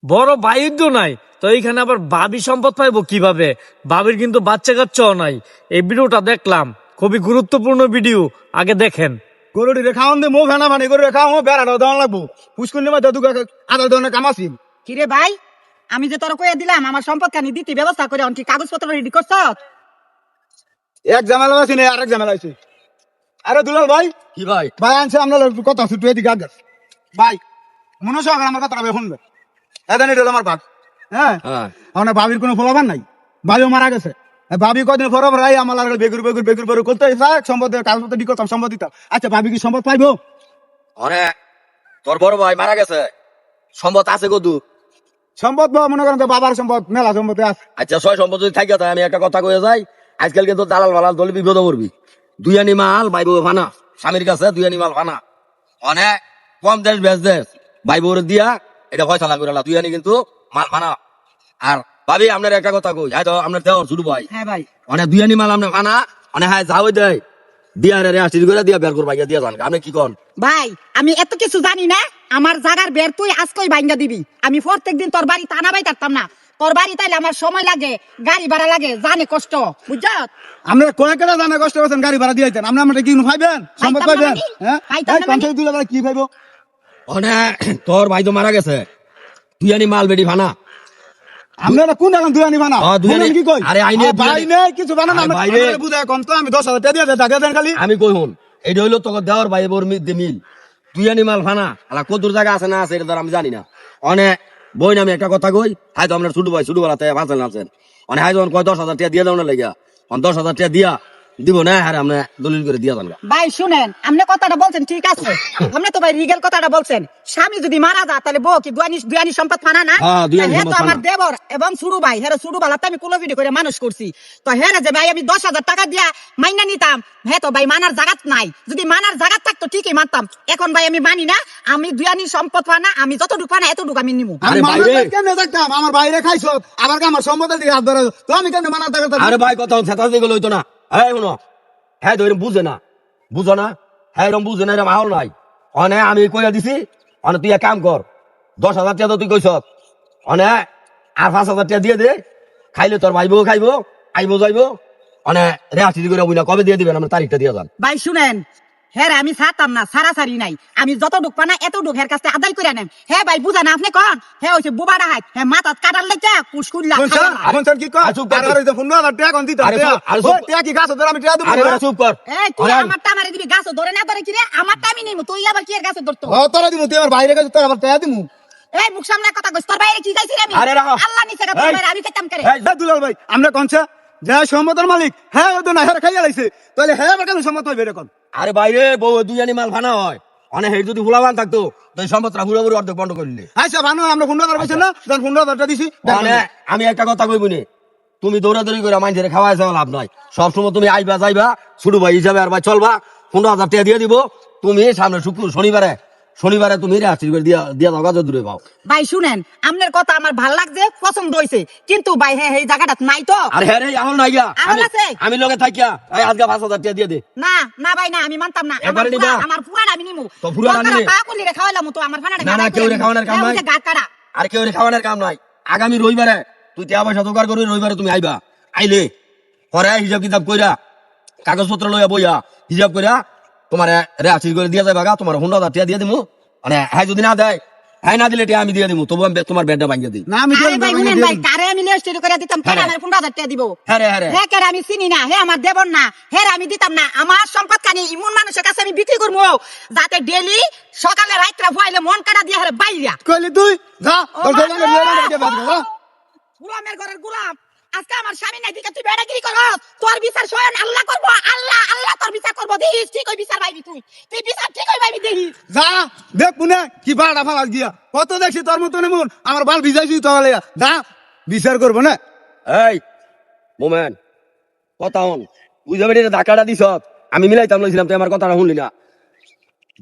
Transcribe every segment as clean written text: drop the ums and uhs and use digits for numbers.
বড় ভাইয়ের তো নাই, তো এইখানে আবার ভাবি সম্পদ পাইবো কিভাবে? ভাবির কিন্তু বাচ্চা কাচ্চাও নাই। এই ভিডিওটা দেখলাম, খুবই গুরুত্বপূর্ণ ভিডিও, আগে দেখেন। গরুটি রে খাওয়ান দে মো ফেনা ফানি করে খাওয়া বেড়াটা দেওয়া লাগবো পুষ্কুনি মধ্যে দুগা আদার ধরনের কাম আছে। কিরে ভাই, আমি যে তোর কইয়া দিলাম আমার সম্পদ খানি দিতে ব্যবস্থা করে অনকি কাগজপত্র রেডি করছ? এক ঝামেলা আছে না আরেক ঝামেলা আছে। আরে দুলাল ভাই, কি ভাই? ভাই আনছে আমরা কথা আছে তুই এদিকে আগে ভাই মনে সহকারে আমার কথা শুনবে। এদান এটা হলো আমার ভাগ। হ্যাঁ হ্যাঁ আমার ভাবির কোনো ফলাবান নাই, ভাবিও মারা গেছে। ভাবি কদিন পর রাই আমার বেগুর বেগুর বেগুর বেগুর করতে সম্পদ কাগজপত্র ডি করতাম সম্পদ দিতাম। আচ্ছা ভাবি কি সম্পদ পাইবো? অরে তোর বড় ভাই মারা গেছে, সম্পদ আছে কদু? সম্পদ মনে করেন তো বাবার সম্পদ মেলা সম্পদ আছে। আচ্ছা ছয় সম্পদ যদি থাকে তাই আমি একটা কথা কয়ে যাই, আজকাল কিন্তু দালাল বালাল দলে বিপদ করবি। দুই আনি মাল ভাই বউ ফানা, স্বামীর কাছে দুই আনি মাল ফানা, অনেক কম দেশ বেশ দেশ ভাই বউরে দিয়া এটা ফয়সালা করে দুই আনি কিন্তু মাল ফানা। আর ভাবি আপনার একটা কথা কই, হ্যাঁ তো আপনার দেওয়ার শুরু ভাই হ্যাঁ ভাই, অনেক দুই আনি মাল আপনার ফানা, অনেক হ্যাঁ যাও দেয় দিয়া রে আসি করে দিয়া বের করবা দিয়া যান। আপনি কি কন? ভাই আমি এত কিছু জানি না। আমার জাগার বের তুই আজকেই ভাঙ্গা দিবি। আমি প্রত্যেকদিন তোর বাড়ি টানা বাই থাকতাম না। তোর বাড়ি তাইলে আমার সময় লাগে, গাড়ি ভাড়া লাগে, জানে কষ্ট, বুঝছ? আমরা কয়েকটা জানা কষ্ট করছেন গাড়ি ভাড়া দিয়েছেন, আমরা আমরা কি পাইবেন সম্পদ পাইবেন? হ্যাঁ দুলা ভাই কি পাইবো? অনেক তোর ভাই তো মারা গেছে, তুই আনি মাল বেডি ফানা। আমরা কোন এখন দুই আনি বানা দুই আনি কি কই? আরে আইনে ভাই নেই কিছু বানা না বাইরে বুঝায় কোন তো আমি 10,000 টাকা দিয়ে টাকা দেন খালি। আমি কই হন এটা হইলো তোকে দেওয়ার ভাই বোর মিল তুই আনি মাল ফানা আলা কতদূর জায়গা আছে না আছে এটা আমি জানি না। অনেক বই আমি একটা কথা কই, হয়তো আপনার ছোট ভাই ছোটবেলাতে বাঁচেন আছেন অনেক হাই যখন কয় 10,000 টাকা দিয়ে দাও না লেগা 10,000 টাকা দিয়া দিব না, হ্যাঁ আমরা দলিল করে দিয়া জানগা। ভাই শুনেন, আপনি কথাটা বলছেন ঠিক আছে, আপনি তো ভাই রিগেল কথাটা বলছেন। স্বামী যদি মারা যায় তাহলে বউ কি দুয়ানি সম্পদ ফানা না? হ্যাঁ, দুয়ানি হ্যাঁ, সম্পদ তো আমার ফানা। দেবর এবং সুরু ভাই, হ্যাঁ সুরু বালাতে আমি কুলফিডি করে মানুষ করছি। তো হ্যাঁ যে ভাই আমি 10,000 টাকা দিয়া মাইনা নিতাম, হ্যাঁ তো ভাই মানার জাগাত নাই। যদি মানার জাগাত থাকতো ঠিকই মানতাম। এখন ভাই আমি মানি না, আমি দুয়ানি সম্পদ ফানা, আমি যতটুকু ফানা এতটুকু আমি নিমু। আরে আমি বাইরে কেমনে থাকতাম? আমার বাইরে খাইছো আবার আমার সম্পদের দিকে হাত ধরে তো আমি কেমনে মানা থাকতাম? আরে ভাই কথা সেটা দিয়ে গেল হইতো না। হ্যাঁ শুনো, হ্যাঁ তো এরকম বুঝে না, বুঝো না, হ্যাঁ এরকম বুঝে না, এরকম আহল নাই। অনেক আমি কইয়া দিছি অনেক তুই এক কাম কর 10,000 টাকা তো তুই কইস অনেক আর 5,000 টাকা দিয়ে দে, খাইলে তোর ভাইবো খাইবো আইবো যাইবো অনেক রেহাতি করে বুঝা কবে দিয়ে দিবেন আমরা তারিখটা দিয়ে যান। ভাই শুনেন, হ্যাঁ আমি ছাড়তাম না, সারাসারি নাই। আমি যতটুক পানা এতটুক হের কাছে আদায় করে নেন। হ্যাঁ ভাই বুঝা না আপনি কন, হ্যাঁ হইছে বুবাড়া হাত, হ্যাঁ মাথা কাটার লেগে কুসকুল্লা এখন স্যার কি কর? আর ওই যে 15,000 টাকা কোন দিতে? আরে চুপ। টাকা কি গাছ ধরে আমি টাকা দেবো? আরে বেটা চুপ কর। এই তুই আমার টামারে দিবি, গাছ ধরে না ধরে কি রে? আমার টামি নিমু, তুই আবার কি এর গাছ ধরতো? ও তোরা দিমু তুই আমার বাইরে গেছিস তোর আবার টাকা দিমু? এই মুখ সামনে কথা কইছ, তোর বাইরে কি গাইছি রে আমি? আরে রাখো। আল্লাহ নিচে কথা এই। বাইরে আমি কেতাম করে। এই, হ্যাঁ দুলাল ভাই আমরা কোনছে যে সম্পদের মালিক, হ্যাঁ ওই তো না হ্যাঁ খাইয়া লাইছে তাহলে হ্যাঁ আমার কেন সম্পদ পাইবে এরকম? আরে বাইরে বউ দুই আনি মাল ফানা হয় অনেক হের যদি ফুলাবান থাকতো তো এই সম্পদটা পুরোপুরি অর্ধেক বন্ধ করলে। আচ্ছা ভালো আমরা 15,000 পাইছি না, তখন 15,000 টাকা দিছি। আমি একটা কথা কইব নি, তুমি দৌড়াদৌড়ি করে মানুষের খাওয়াই যাওয়া লাভ নাই। সবসময় তুমি আইবা যাইবা ছোট ভাই হিসাবে আর ভাই চলবা, 15,000 টাকা দিয়ে দিব। তুমি সামনে শনিবারে তুমি রেহাতি করে দিয়া দাও গাছ দূরে পাও। ভাই শুনেন, আপনার কথা আমার ভাল লাগছে, পছন্দ হইছে, কিন্তু ভাই হ্যাঁ এই জায়গাটা নাই তো। আর হ্যাঁ রে আহল নাই গিয়া আহল আছে? আমি লগে থাকিয়া এই আজকে 5,000 টাকা দিয়ে দে। না না ভাই না, আমি মানতাম না। একবারে নিবা? আমার পুরাটা আমি নিমু। তো পুরাটা নিলে? পা কলি রে খাওয়াইলাম তো আমার ফানাটা। না, না, কেউ রে খাওয়ানোর কাম নাই। গাত কাটা। আর কেউ রে খাওয়ানোর কাম নাই। আগামী রবিবারে তুই টাকা পয়সা জোগাড় করবি, রবিবারে তুমি আইবা, আইলে পরে হিসাব কিতাব কইরা কাগজপত্র লইয়া বইয়া হিসাব কইরা তোমার রেহাতি করে দিয়া যাইবা গা, তোমার 15,000 টাকা দিয়ে দিমু। মানে হ্যাঁ যদি না দেয়, হ্যাঁ না দিলে টাকা আমি দিয়ে দিমু, তবু আমি তোমার বেডটা ভাঙিয়ে দিই। না আমি আরে ভাই শুনেন ভাই, কারে আমি লিস্টি করে দিতাম, কারে আমার 15,000 টাকা দিব? হ্যাঁ রে হ্যাঁ রে হ্যাঁ কারে আমি চিনি না, হে আমার দেবর না, হে আমি দিতাম না। আমার সম্পদ কানি ইমন মানুষের কাছে আমি বিক্রি করবো, যাতে ডেইলি সকালে রাইতরা ফুয়াইলে মন কাটা দিয়ে হারে বাইরা। কইলি তুই যা তোর দোকানে নিয়ে বাদ যা। গোলামের ঘরের গোলাম, আজকে আমার স্বামী নাই দিকে তুই বেড়াগিরি করস। তোর বিচার স্বয়ং আল্লাহ করবো, আল্লাহ আল্লাহ তোর বিচার করবো। দেখিস ঠিক ওই বিচার পাইবি, তুই বিচার ঠিক ওই পাইবি, দেখিস। যা দেখ পুনে কি বাড়া ফালা দিয়া কত দেখছি তোর মতন এমন আমার বাল ভিজাইছি তাহলে যা বিচার করবো না। এই মোমেন কথা হন, বুঝা বেটি ধাক্কাটা দিছ আমি মিলাইতাম লইছিলাম, তুই আমার কথাটা শুনলি না।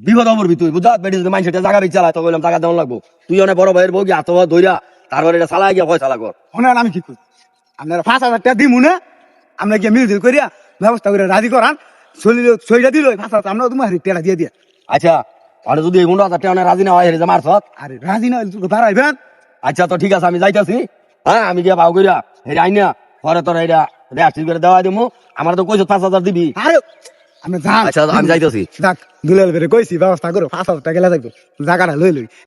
বিপদ অপরবি তুই বুঝা বেটি যদি মানুষটা জায়গা বেচ চালায় তো বললাম টাকা দেওয়া লাগবো। তুই অনেক বড় ভাইয়ের বউ গিয়ে হাত ধইরা তারপরে এটা চালাই গিয়া পয়সা লাগো। শোনেন আমি কি করি, আপনারা 5,000 টাকা দিমু না, আমরা গিয়ে মিল করিয়া ব্যবস্থা করে রাজি করান, সইটা দিল 5,000 আমরা তোমার টাকা দিয়ে দিয়া। আচ্ছা আর যদি এই 15,000 টাকা রাজি না হয় মারছ আরে রাজি না দাঁড়াইবেন আচ্ছা তো ঠিক আছে আমি যাইতাছি। হ্যাঁ আমি গিয়া ভাও কইরা হেরে আইনা পরে তোর এটা রেস্ট করে দেওয়া দিমু। আমার তো কইছ 5,000 দিবি। আরে আমি যান আচ্ছা আমি যাইতাছি। যাক দুলাল বেরে কইছি ব্যবস্থা করো 5,000 টাকা গেলে যাইবো জায়গাটা লই লই